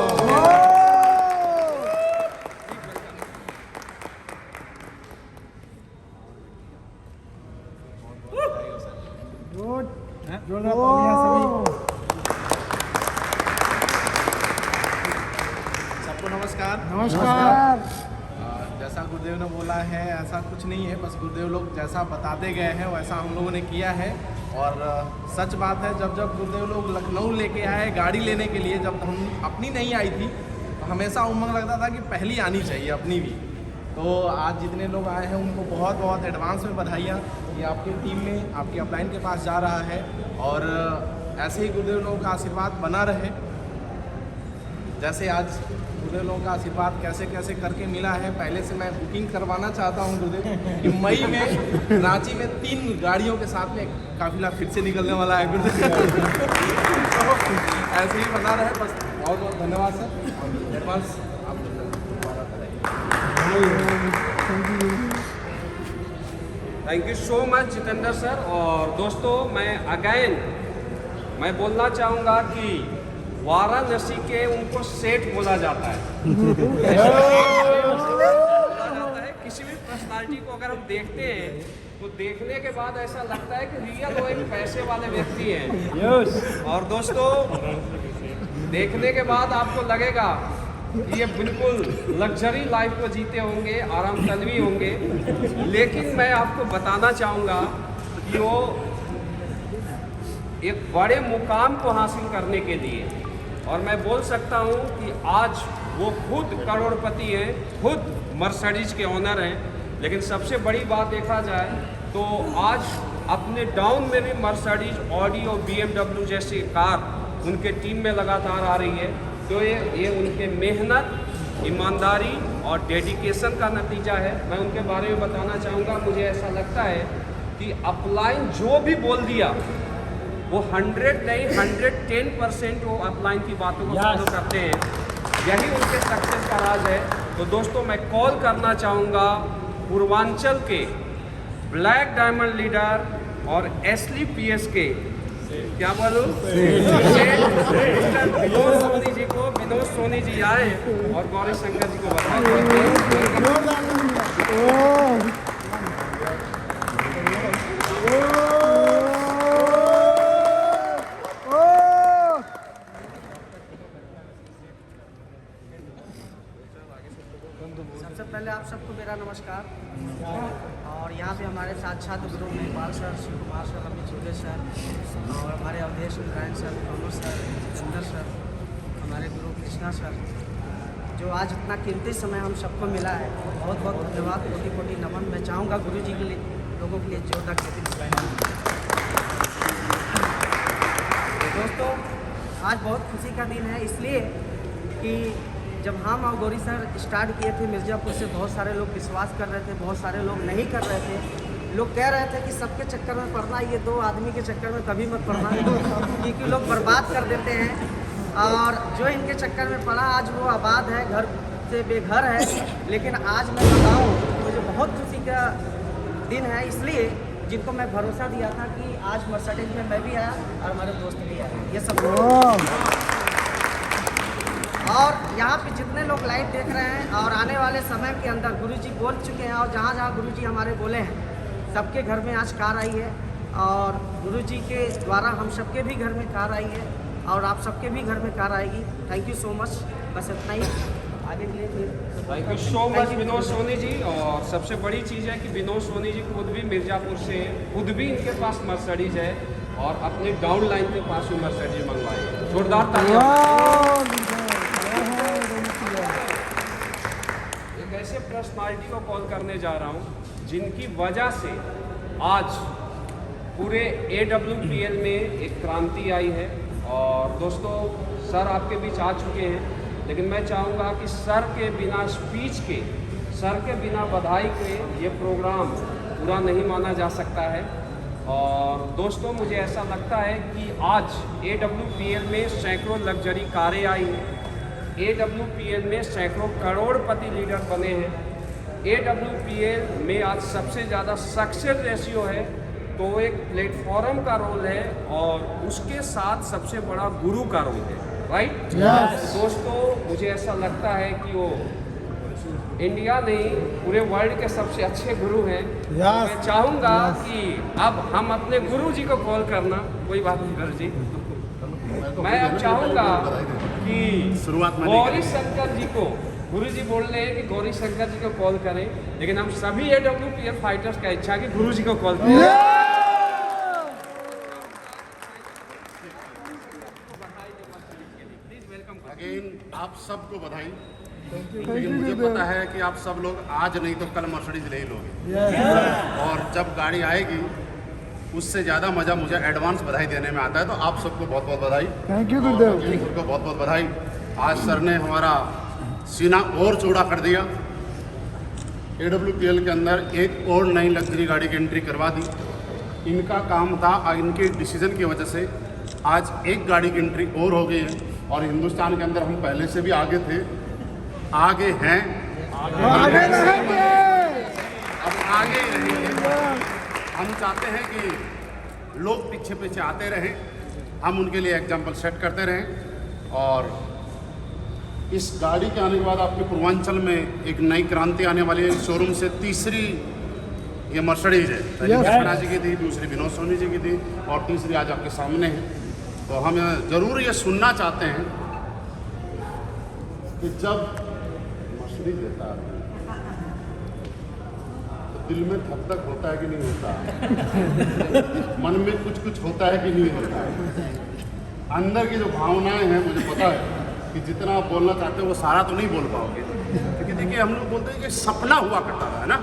सबको नमस्कार। जैसा गुरुदेव ने बोला है ऐसा कुछ नहीं है, बस गुरुदेव लोग जैसा बताते गए हैं वैसा हम लोगों ने किया है। और सच बात है, जब जब गुरुदेव लोग लखनऊ लेके आए गाड़ी लेने के लिए, जब हम अपनी नहीं आई थी तो हमेशा उमंग लगता था कि पहली आनी चाहिए अपनी भी। तो आज जितने लोग आए हैं उनको बहुत बहुत एडवांस में बधाइयाँ। ये आपकी टीम में आपके अपलाइन के पास जा रहा है और ऐसे ही गुरुदेव लोगों का आशीर्वाद बना रहे। जैसे आज गुरुदेव लोगों का आशीर्वाद कैसे कैसे करके मिला है, पहले से मैं बुकिंग करवाना चाहता हूँ गुरुदेव कि मई में रांची में 3 गाड़ियों के साथ में काफिला फिर से निकलने वाला है गुरुदेव। तो ऐसे ही बना रहे। बस बहुत बहुत धन्यवाद सर। एडवांस आप thank you so much Jitendra sir. और दोस्तों मैं बोलना चाहूँगा कि वाराणसी के उनको सेठ बोला जाता है। किसी भी पर्सनालिटी को अगर हम देखते हैं तो देखने के बाद ऐसा लगता है कि रियल वो एक पैसे वाले व्यक्ति हैं। और दोस्तों देखने के बाद आपको लगेगा कि ये बिल्कुल लग्जरी लाइफ को जीते होंगे, आराम तलवी होंगे। लेकिन मैं आपको बताना चाहूँगा कि वो एक बड़े मुकाम को हासिल करने के लिए, और मैं बोल सकता हूँ कि आज वो खुद करोड़पति हैं, खुद मर्सिडीज के ऑनर हैं। लेकिन सबसे बड़ी बात देखा जाए तो आज अपने डाउन में भी मर्सिडीज, ऑडी और BMW जैसी कार उनके टीम में लगातार आ रही है। तो ये उनके मेहनत, ईमानदारी और डेडिकेशन का नतीजा है। मैं उनके बारे में बताना चाहूँगा, मुझे ऐसा लगता है कि अपलाइन जो भी बोल दिया वो 100 नहीं 110% वो अपलाइन की बातों को फॉलो करते हैं। यही उनके सक्सेस का राज है। तो दोस्तों मैं कॉल करना चाहूँगा पूर्वांचल के ब्लैक डायमंड लीडर और SLPS के क्या बोलूँ विनोद सोनी जी को। विनोद सोनी जी आए और गौरी शंकर जी को बताएं। नमस्कार। और यहाँ पे हमारे साथ Guru Nepal sir, Shiv Kumar sir, Amit Chaudhary sir और हमारे Avdhesh Narayan sir, Pramod sir, Sundar sir, हमारे गुरु कृष्णा सर, जो आज इतना कीमती समय हम सबको मिला है, बहुत बहुत धन्यवाद, कोटि कोटि नमन। मैं चाहूँगा गुरु जी के लिए, लोगों के लिए जोरदार ताली। दोस्तों, आज बहुत खुशी का दिन है, इसलिए कि जब हम और गौरी सर स्टार्ट किए थे मिर्ज़ापुर से, बहुत सारे लोग विश्वास कर रहे थे, बहुत सारे लोग नहीं कर रहे थे। लोग कह रहे थे कि सबके चक्कर में पड़ना, ये 2 आदमी के चक्कर में कभी मत पड़ना क्योंकि लोग बर्बाद कर देते हैं। और जो इनके चक्कर में पड़ा, आज वो आबाद है, घर से बेघर है। लेकिन आज मैं बताऊँ, मुझे बहुत खुशी का दिन है, इसलिए जिनको मैं भरोसा दिया था कि आज मर्सिडीज में मैं भी आया और हमारे दोस्त भी आए, ये सब। और यहाँ पे जितने लोग लाइव देख रहे हैं, और आने वाले समय के अंदर गुरुजी बोल चुके हैं, और जहाँ जहाँ गुरुजी हमारे बोले हैं, सबके घर में आज कार आई है। और गुरुजी के द्वारा हम सबके भी घर में कार आई है, और आप सबके भी घर में कार आएगी। Thank you so much. बस इतना ही, आगे के लिए फिर thank you so much Vinod Soni ji. और सबसे बड़ी चीज़ है कि विनोद सोनी जी खुद भी मिर्ज़ापुर से हैं, खुद भी इनके पास मर्सिडीज है, और अपने डाउन लाइन के पास भी मर्सिडीज मंगवाई है। जोरदार तालियां। एक ऐसे पर्सनालिटी को कॉल करने जा रहा हूँ जिनकी वजह से आज पूरे AWPL में एक क्रांति आई है। और दोस्तों, सर आपके बीच आ चुके हैं, लेकिन मैं चाहूँगा कि सर के बिना स्पीच के, सर के बिना बधाई के ये प्रोग्राम पूरा नहीं माना जा सकता है। और दोस्तों, मुझे ऐसा लगता है कि आज AWPL में सैकड़ों लग्जरी कारें आई हैं, AWPL में सैकड़ों करोड़पति लीडर बने हैं, AWPL में आज सबसे ज़्यादा सक्सेस रेशियो है, तो एक प्लेटफॉर्म का रोल है, और उसके साथ सबसे बड़ा गुरु का रोल है, राइट? दोस्तों, मुझे ऐसा लगता है कि वो इंडिया नहीं, पूरे वर्ल्ड के सबसे अच्छे गुरु हैं। मैं चाहूँगा कि अब हम अपने गुरु जी को कॉल करना, कोई बात नहीं गुरु जी, मैं अब चाहूँगा कि गौरी शंकर जी को, गुरु जी बोल रहे हैं कि गौरी शंकर जी को कॉल करें, लेकिन हम सभी AWPL फाइटर्स का इच्छा कि गुरु जी को कॉल करें। अगेन आप सबको बधाई। लेकिन मुझे पता है कि आप सब लोग आज नहीं तो कल मर्सिडीज ले ही लोगे, और जब गाड़ी आएगी उससे ज़्यादा मज़ा मुझे एडवांस बधाई देने में आता है। तो आप सबको बहुत बहुत बधाई। Thank you Gurudev. सर को बहुत बहुत बधाई। आज सर ने हमारा सीना और चौड़ा कर दिया। AWPL के अंदर एक और नई लग्जरी गाड़ी की एंट्री करवा दी। इनका काम था, इनके डिसीजन की वजह से आज एक गाड़ी की एंट्री और हो गई है, और हिंदुस्तान के अंदर हम पहले से भी आगे थे, आगे हैं, आगे रहेंगे, अब आगे ही रहेंगे। हम चाहते हैं कि लोग पीछे पीछे आते रहें, हम उनके लिए एग्जाम्पल सेट करते रहें। और इस गाड़ी के आने के बाद आपके पूर्वांचल में एक नई क्रांति आने वाली है। शोरूम से तीसरी ये मर्सिडीज है, पहली कृष्णा जी की थी, दूसरी विनोद सोनी जी की थी, और तीसरी आज आपके सामने है। तो हम ज़रूर ये सुनना चाहते हैं कि जब मर्सिडीज लेता है तो दिल में धक धक होता है कि नहीं होता, मन में कुछ कुछ होता है कि नहीं होता है, अंदर की जो भावनाएं हैं, मुझे पता है कि जितना आप बोलना चाहते हो वो सारा तो नहीं बोल पाओगे, क्योंकि देखिए हम लोग बोलते हैं कि सपना हुआ करता था, है ना?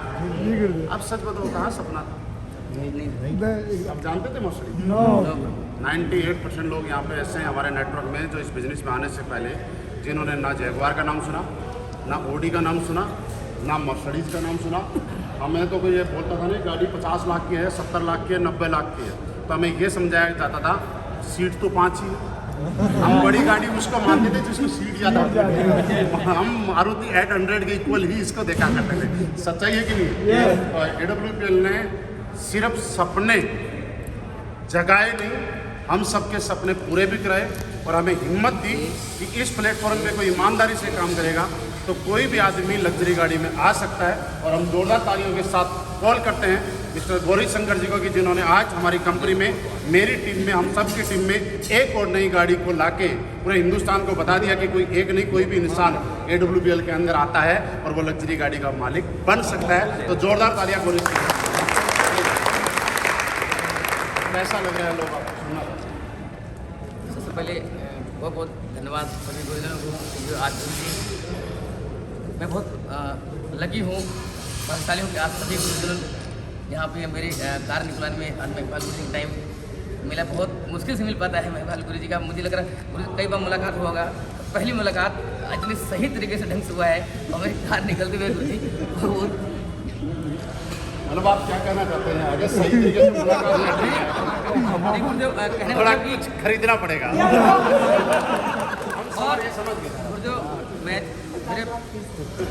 अब सच बताओ, कहाँ सपना था? आप जानते थे मर्सिडीज? 98% लोग यहाँ पे ऐसे हैं हमारे नेटवर्क में जो इस बिज़नेस में आने से पहले जिन्होंने ना जैगुआर का नाम सुना, ना ऑडी का नाम सुना, ना मर्सिडीज का नाम सुना। हमें तो कोई ये बोलता था नहीं गाड़ी 50 लाख की है, 70 लाख की है, 90 लाख की है, तो हमें ये समझाया जाता था सीट तो 5 ही है। हम बड़ी गाड़ी उसको मानते थे जिसमें सीट ज़्यादा होती है। हम मारुति 800 के इक्वल ही इसको देखा करते थे। सच्चाई है कि नहीं? AWPL ने सिर्फ सपने जगाए नहीं, हम सबके सपने पूरे भी कराए, और हमें हिम्मत दी कि इस प्लेटफॉर्म पे कोई ईमानदारी से काम करेगा तो कोई भी आदमी लग्जरी गाड़ी में आ सकता है। और हम जोरदार तालियों के साथ कॉल करते हैं मिस्टर गौरी शंकर जी को कि जिन्होंने आज हमारी कंपनी में, मेरी टीम में, हम सब की टीम में एक और नई गाड़ी को लाके पूरे हिंदुस्तान को बता दिया कि कोई एक नहीं, कोई भी इंसान AWBL के अंदर आता है और वो लग्जरी गाड़ी का मालिक बन सकता है। तो जोरदार तालियां गौरी जी। कैसा लग रहा है लोग आपको सुनना? सबसे पहले बहुत बहुत धन्यवाद सभी गुरुजनों को जो आज मैं बहुत लकी हूँ, भाग्यशाली हूँ कि आज सभी गुरुजन यहाँ पे मेरे कार निकलवाने में आज महिपाल गुरु जी का टाइम मिला। बहुत मुश्किल से मिल पाता है महिपाल गुरु जी का। मुझे लग रहा है गुरु कई बार मुलाकात होगा, पहली मुलाकात इतनी सही तरीके से ढंग से हुआ है और मेरी कार निकलते हुए गुरु जी बहुत। मतलब आप क्या कहना चाहते हैं? अगर सही तरीके से मुलाकात करनी है गुरुदेव कहने थोड़ा वाला कि खरीदना पड़ेगा। और गुरुदेव मैं मेरे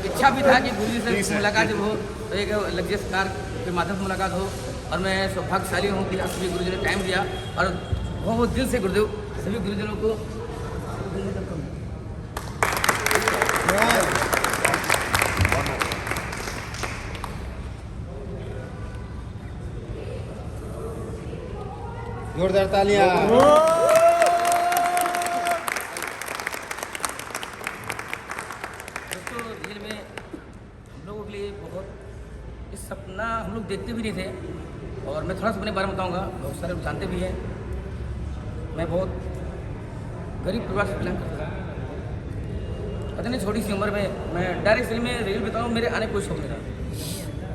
इच्छा भी था कि गुरु जी से मुलाकात जब हो तो एक लग्जरियस कार के माध्यम से मुलाकात हो, और मैं सौभाग्यशाली हूँ कि आज सभी गुरुजी ने टाइम दिया और बहुत दिल से गुरुदेव सभी गुरुजनों को जोरदार तालियां। दोस्तों दिल में हम लोगों के लिए बहुत इस सपना हम लोग देखते भी नहीं थे, और मैं थोड़ा सा अपने बारे में बताऊंगा, बहुत सारे लोग जानते भी हैं। मैं बहुत गरीब परिवार से बिलोंग करता था। पता नहीं छोटी सी उम्र में मैं डायरेक्ट फिल्म में रील बताऊँ, मेरे आने कोई शौक नहीं था।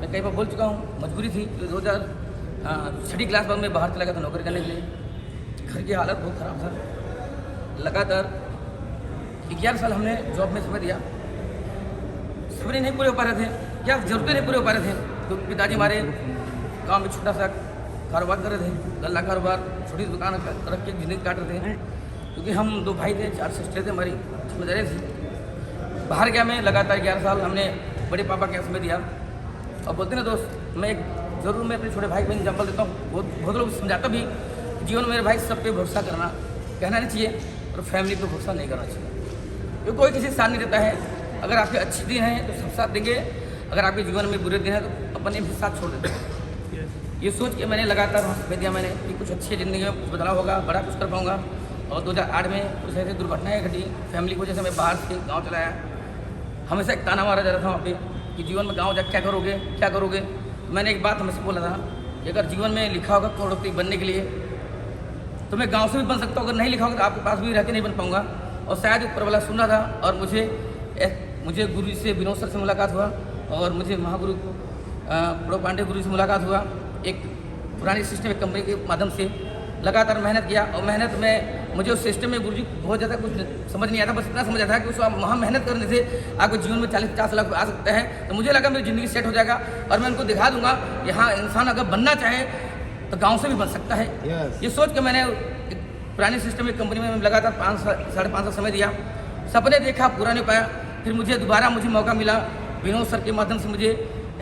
मैं कई बार बोल चुका हूँ, मजबूरी थी। 2006 क्लास बाद में बाहर चला गया था नौकरी करने के लिए। घर की हालत बहुत ख़राब था। लगातार 11 साल हमने जॉब में समय दिया, सपने नहीं पूरे हो पा रहे थे, क्या जरूरतें नहीं पूरे हो पा रहे थे। तो पिताजी हमारे गांव में छोटा सा कारोबार कर रहे थे, गल्ला कारोबार, छोटी दुकान रख के जिंदगी काट रहे थे। क्योंकि हम 2 भाई थे, 4 सिस्टर थे, हमारी जिम्मेदारी थी। बाहर गया मैं, लगातार 11 साल हमने बड़े पापा के समय दिया। और बोलते ना दोस्त, मैं एक जरूर मैं अपने छोटे भाई को एग्जाम्पल देता हूँ। बहुत लोग समझाता भी, जीवन में मेरे भाई सब पे भरोसा करना कहना नहीं चाहिए, और फैमिली पे भरोसा नहीं करना चाहिए। क्योंकि कोई किसी साथ नहीं देता है। अगर आपके अच्छे दिन हैं तो सब साथ देंगे, अगर आपके जीवन में बुरे दिन हैं तो अपने भी साथ छोड़ देते हैं। ये सोच के मैंने लगातार समय दिया मैंने कि कुछ अच्छी ज़िंदगी में कुछ बदलाव होगा, बड़ा कुछ कर पाऊँगा। और 2008 में कुछ ऐसी दुर्घटनाएँ घटी फैमिली की वजह से। मैं बाहर से गाँव चला आया। हमेशा एक ताना मारा जा रहा था वहाँ पे कि जीवन में गाँव जाकर क्या करोगे, क्या करोगे। मैंने एक बात हमें बोला था कि अगर जीवन में लिखा होगा करोड़पति बनने के लिए तो मैं गांव से भी बन सकता हूँ, अगर नहीं लिखा होगा तो आपके पास भी रह के नहीं बन पाऊँगा। और शायद ऊपर वाला सुन रहा था, और मुझे गुरु जी से, विनोद सर से मुलाकात हुआ, और मुझे महागुरु प्रो पांडे गुरु से मुलाकात हुआ। एक पुरानी सिस्टम एक कंपनी के माध्यम से लगातार मेहनत किया, और मेहनत में मुझे उस सिस्टम में गुरु जी बहुत ज़्यादा कुछ समझ नहीं आता। बस इतना समझ आता है कि उसको वहाँ मेहनत करने से आपके जीवन में 40-50 लाख आ सकता है। तो मुझे लगा मेरी ज़िंदगी सेट हो जाएगा, और मैं उनको दिखा दूंगा कि हाँ, इंसान अगर बनना चाहे तो गांव से भी बन सकता है। ये सोच के मैंने एक पुरानी सिस्टम एक कंपनी में लगातार 5-5.5 साल समय दिया। सपने देखा, पूरा नहीं पाया। फिर मुझे दोबारा मौका मिला, विनोद सर के माध्यम से मुझे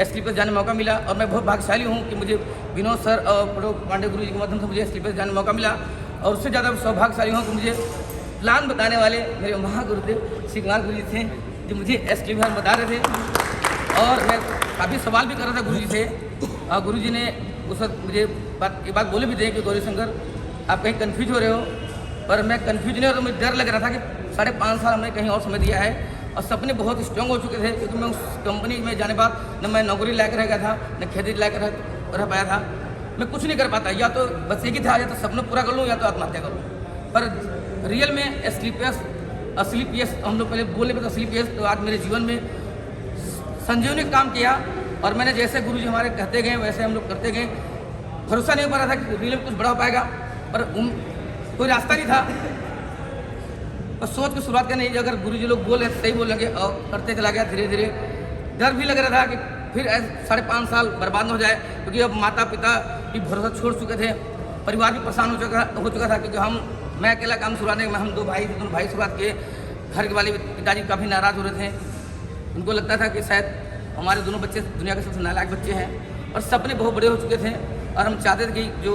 एसक्लीपस जाने मौका मिला। और मैं बहुत भाग्यशाली हूँ कि मुझे विनोद सर और प्रो पांडे गुरु जी के माध्यम से मुझे एसक्लीपस जाने मौका मिला। और उससे ज़्यादा सौभाग्यशाली हूँ कि मुझे प्लान बताने वाले मेरे महागुरुदेव श्री कुमार गुरु जी थे, जो मुझे एसक्लीपस बता रहे थे। और मैं काफ़ी सवाल भी कर रहा था गुरु जी से, और गुरु जी ने उस वक्त मुझे एक बात बोले भी थे कि गौरी शंकर आप कहीं कन्फ्यूज हो रहे हो। पर मैं कन्फ्यूज नहीं हो, तो मुझे डर लग रहा था कि 5.5 साल हमने कहीं और समय दिया है, और सपने बहुत स्ट्रॉन्ग हो चुके थे। क्योंकि मैं उस कंपनी में जाने बाद न मैं नौकरी लायक रह गया था, न खेती लायक रह पाया था। मैं कुछ नहीं कर पाता, या तो बस एक ही था, या तो सपना पूरा कर लूँ या तो आत्महत्या कर लूँ। पर रियल में असली पीएस हम लोग पहले बोले तो असली पीएस तो आज मेरे जीवन में संजीवनी काम किया। और मैंने जैसे गुरु जी हमारे कहते गए वैसे हम लोग करते गए। भरोसा नहीं हो पा रहा था कि रियल में कुछ बड़ा हो पाएगा, पर कोई रास्ता नहीं था। और सोच की शुरुआत करनी, अगर गुरु जी लोग बोल रहे सही बोल लगे, और करते चला गया धीरे धीरे। डर भी लग रहा था कि फिर 5.5 साल बर्बाद हो जाए, क्योंकि अब माता पिता भी भरोसा छोड़ चुके थे, परिवार भी परेशान हो चुका था। क्योंकि मैं अकेला काम शुरुआत में, हम 2 भाई थे, दोनों भाई शुरुआत किए। घर वाले पिताजी काफ़ी नाराज़ हो रहे थे। उनको लगता था कि शायद हमारे दोनों बच्चे दुनिया के सबसे नालायक बच्चे हैं, और सपने बहुत बड़े हो चुके थे। और हम चाहते थे कि जो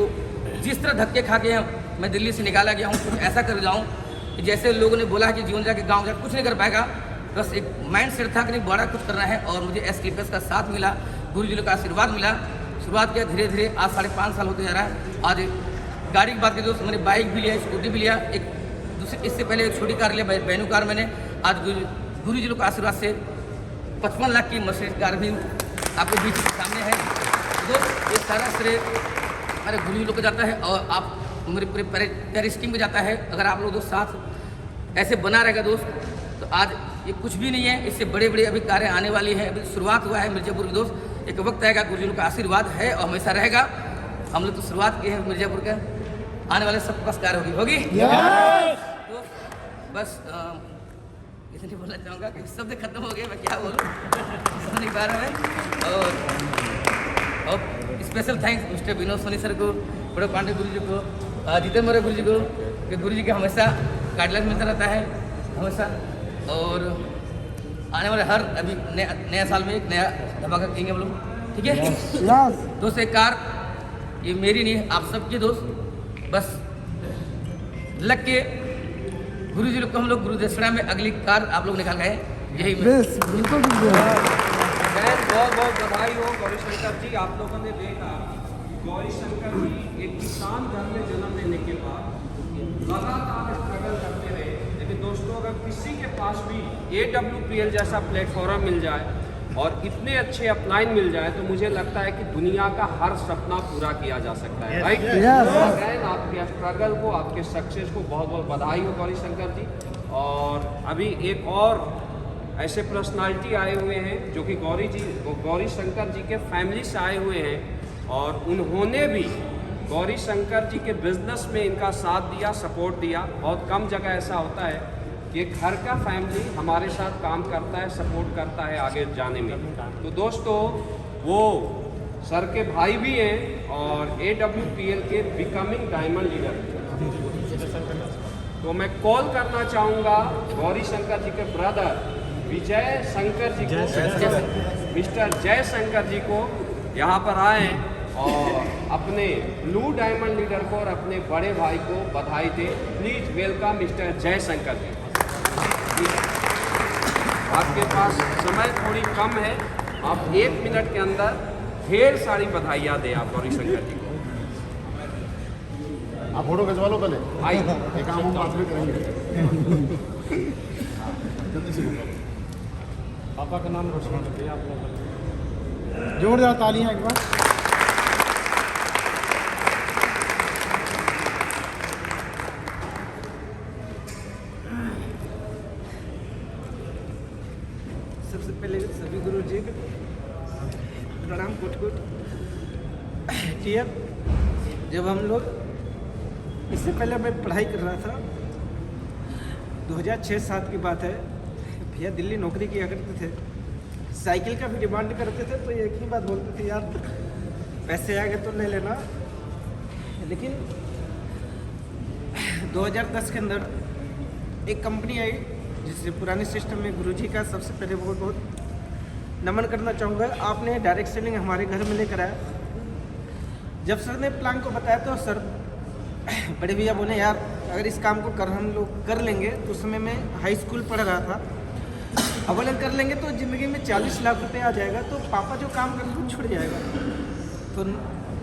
जिस तरह धक्के खा के मैं दिल्ली से निकाला गया हूँ, कुछ ऐसा कर जाऊँ कि जैसे लोगों ने बोला कि जीवन जाके गाँव जाकर कुछ नहीं कर पाएगा। बस एक माइंड सेट था कि नहीं, बड़ा कुछ करना है। और मुझे एसक्लीपस का साथ मिला, गुरु जी का आशीर्वाद मिला। शुरुआत किया धीरे धीरे, आज 5.5 साल होते जा रहा है। आज गाड़ी की बात करें दोस्त, मैंने बाइक भी लिया, स्कूटी भी लिया, एक दूसरी इससे पहले एक छोटी कार लिया, बैनू कार मैंने। आज गुरु जी लोग के आशीर्वाद से 55 लाख की मर्सिडीज कार भी आपके बीच सामने है दोस्त। ये सारा श्रेय हमारे गुरु जी लोग को जाता है और आप मेरे पूरे पेरिस टीम को जाता है। अगर आप लोग दोस्त साथ ऐसे बना रहेगा दोस्त, तो आज ये कुछ भी नहीं है, इससे बड़े बड़े अभी कार्य आने वाली है। अभी शुरुआत हुआ है मिर्जापुर के दोस्त, एक वक्त आएगा गुरु जी का आशीर्वाद है और हमेशा रहेगा। हम लोग तो शुरुआत की है मिर्जापुर का, आने वाले सबके पास कार्य होगी तो बस इसलिए बोलना चाहूँगा कि शब्द खत्म हो गए, मैं क्या बोलूँ समझ नहीं पा रहा है। और special thanks mister Vinod Soni sir को, बड़े पांडे गुरु जी को, जितेंद्र मौर्य गुरु जी को, कि गुरु जी का हमेशा गाइडलाइन मिलता रहता है हमेशा। और आने वाले हर अभी नया साल में एक नया धमाका करेंगे हम लोग, ठीक है दोस्त। एक कार ये मेरी नहीं है, आप सबकी दोस्त। बस लग के गुरु जी लोग को हम लोग गुरुदक्षिणा में अगली कार आप लोग निकाल गए, यही बिल्कुल बहुत बहुत बधाई हो गौरी शंकर जी। आप लोगों ने देखा गौरी शंकर जी एक किसान घर में जन्म लेने के बाद लगातार स्ट्रगल करते रहे। लेकिन दोस्तों, अगर किसी के पास भी AWPL जैसा प्लेटफॉर्म मिल जाए और इतने अच्छे अपलाइन मिल जाए, तो मुझे लगता है कि दुनिया का हर सपना पूरा किया जा सकता है, राइट? आपके स्ट्रगल को, आपके सक्सेस को बहुत बहुत बधाई हो गौरी शंकर जी। और अभी एक और ऐसे पर्सनालिटी आए हुए हैं जो कि गौरी शंकर जी के फैमिली से आए हुए हैं, और उन्होंने भी गौरी शंकर जी के बिजनेस में इनका साथ दिया, सपोर्ट दिया। बहुत कम जगह ऐसा होता है कि घर का फैमिली हमारे साथ काम करता है, सपोर्ट करता है आगे जाने में। तो दोस्तों, वो सर के भाई भी हैं और AWPL के बिकमिंग डायमंड लीडर। तो मैं कॉल करना चाहूँगा गौरी शंकर जी के ब्रदर विजय शंकर जी को, मिस्टर जय शंकर जी को, यहाँ पर आए और अपने ब्लू डायमंड लीडर को और अपने बड़े भाई को बधाई दे। प्लीज वेलकम मिस्टर जय शंकर जी। आपके पास समय थोड़ी कम है, आप 1 मिनट के अंदर ढेर सारी बधाइयाँ दें आप गौरी शंकर जी को। आप फोटो खिंचवा लो पहले, आई एक काम हम बाद में करेंगे। पापा का नाम रोशन कर दिया आप लोगों। जोरदार तालियां एक बार। सबसे पहले सभी गुरु जी को प्रणाम कुट जी। अब जब हम लोग इससे पहले मैं पढ़ाई कर रहा था, 2006-07 की बात है, भैया दिल्ली नौकरी किया करते थे, साइकिल का भी डिमांड करते थे, तो एक ही बात बोलते थे, यार पैसे आ गए तो ले लेना। लेकिन 2010 के अंदर एक कंपनी आई जिससे पुराने सिस्टम में गुरुजी का सबसे पहले बहुत बहुत नमन करना चाहूँगा। आपने डायरेक्ट सेलिंग हमारे घर में लेकर आया। जब सर ने प्लान को बताया तो सर बड़े भैया बोले, यार अगर इस काम को हम लोग कर लेंगे, तो उस समय मैं हाई स्कूल पढ़ रहा था, अवलन कर लेंगे तो ज़िंदगी में 40 लाख रुपये आ जाएगा, तो पापा जो काम कर रहे हैं छूट जाएगा। तो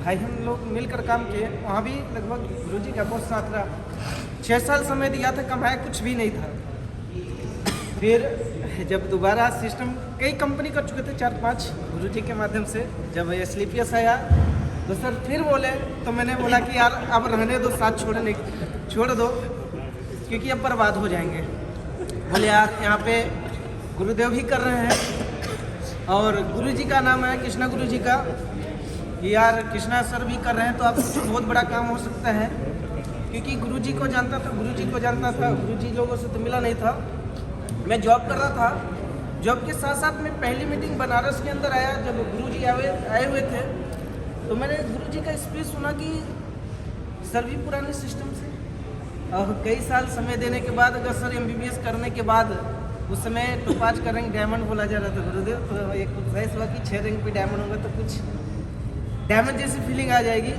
भाई हम लोग मिलकर काम किए, वहाँ भी लगभग गुरुजी का बहुत साथ रहा। 6 साल समय दिया था, कमाया कुछ भी नहीं था। फिर जब दोबारा सिस्टम कई कंपनी कर चुके थे, 4-5 गुरुजी के माध्यम से, जब SLPS आया तो सर फिर बोले, तो मैंने बोला कि यार अब रहने दो, साथ छोड़ दो, क्योंकि अब बर्बाद हो जाएंगे। बोले यार यहाँ पे गुरुदेव भी कर रहे हैं और गुरुजी का नाम है कृष्णा गुरुजी का, यार कृष्णा सर भी कर रहे हैं, तो आप बहुत बड़ा काम हो सकता है। क्योंकि गुरुजी को जानता था, गुरुजी लोगों से तो मिला नहीं था। मैं जॉब कर रहा था, जॉब के साथ साथ मैं पहली मीटिंग बनारस के अंदर आया, जब गुरुजी आए हुए थे, तो मैंने गुरुजी का स्पीच सुना कि सर भी पुराने सिस्टम से, और कई साल समय देने के बाद, अगर सर MBBS करने के बाद, उस समय टोपाज का रैंक डायमंड बोला जा रहा था गुरुदेव, तो एक उत्साह हुआ कि 6 रैंक पे डायमंड होगा तो कुछ डायमंड जैसी फीलिंग आ जाएगी।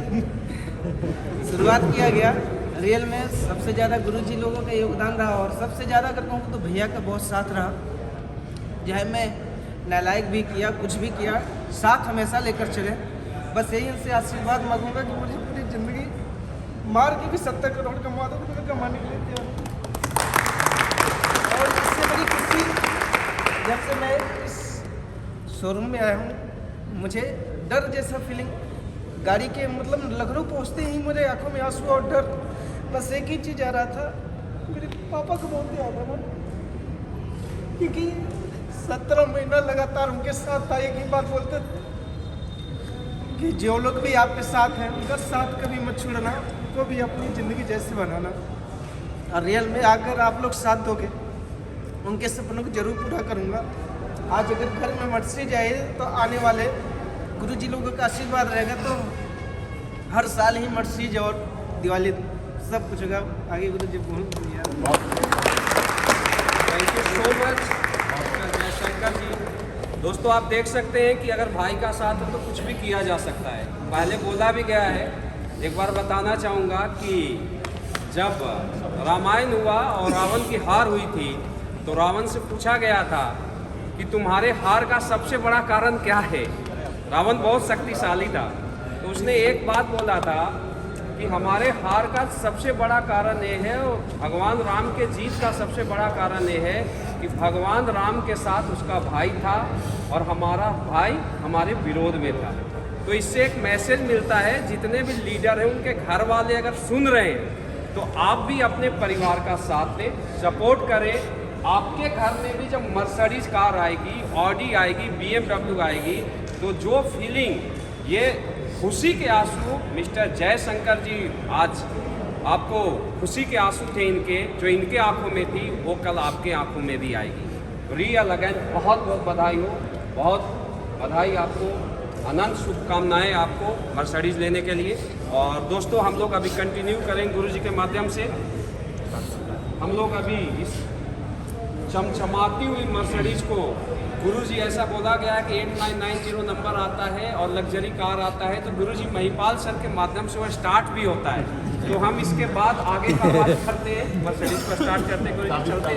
शुरुआत किया गया। रियल में सबसे ज़्यादा गुरुजी लोगों का योगदान रहा, और सबसे ज़्यादा अगर कहूँ तो भैया का बहुत साथ रहा। चाहे मैं नालायक भी किया, कुछ भी किया, साथ हमेशा लेकर चले। बस यही उनसे आशीर्वाद मांगूंगा कि मुझे पूरी ज़िंदगी मार के भी 70 करोड़ कमा दो, तो कमाने के लिए तैयार हूं। और इससे बड़ी खुशी, जब से मैं इस शोरूम में आया हूँ, मुझे डर जैसा फीलिंग, गाड़ी के मतलब लखनऊ पहुँचते ही मेरे आंखों में आंसू और डर, बस एक ही चीज़ आ रहा था, मेरे पापा को बहुत याद है, क्योंकि 17 महीना लगातार उनके साथ था। एक ही बात बोलते थे कि जो लोग भी आपके साथ हैं उनका साथ कभी मत छोड़ना, उनको भी अपनी ज़िंदगी जैसे बनाना। और रियल में आकर आप लोग साथ दोगे, उनके सपनों को जरूर पूरा करूँगा। आज अगर घर में मर्सिडीज आए तो आने वाले गुरुजी लोगों का आशीर्वाद रहेगा तो हर साल ही मर्सिडीज और दिवाली सब कुछ होगा। आगे गुरुजी बहुत thank you so much doctor Jaishankar ji. दोस्तों आप देख सकते हैं कि अगर भाई का साथ हो तो कुछ भी किया जा सकता है। पहले बोला भी गया है, एक बार बताना चाहूँगा कि जब रामायण हुआ और रावण की हार हुई थी तो रावण से पूछा गया था कि तुम्हारे हार का सबसे बड़ा कारण क्या है। रावण बहुत शक्तिशाली था, तो उसने एक बात बोला था कि हमारे हार का सबसे बड़ा कारण ये है, भगवान राम के जीत का सबसे बड़ा कारण ये है कि भगवान राम के साथ उसका भाई था और हमारा भाई हमारे विरोध में था। तो इससे एक मैसेज मिलता है, जितने भी लीडर हैं उनके घर वाले अगर सुन रहे हैं तो आप भी अपने परिवार का साथ दें, सपोर्ट करें। आपके घर में भी जब मर्सिडीज कार आएगी, ऑडी आएगी, BMW आएगी, तो जो फीलिंग, ये खुशी के आंसू मिस्टर जयशंकर जी आज आपको खुशी के आंसू थे इनके, जो इनके आंखों में थी वो कल आपके आंखों में भी आएगी। रियल अगेन बहुत बहुत बधाई हो, बहुत बधाई आपको, अनंत शुभकामनाएं आपको मर्सिडीज लेने के लिए। और दोस्तों हम लोग अभी कंटिन्यू करेंगे गुरुजी के माध्यम से। हम लोग अभी इस चमचमाती हुई मर्सिडीज को, गुरुजी ऐसा बोला गया है कि 8990 नंबर आता है और लग्जरी कार आता है, तो गुरुजी महिपाल सर के माध्यम से वो स्टार्ट भी होता है। तो हम इसके बाद आगे का बात करते हैं, मर्सिडीज को स्टार्ट करते हैं, गुरुजी चलते हैं।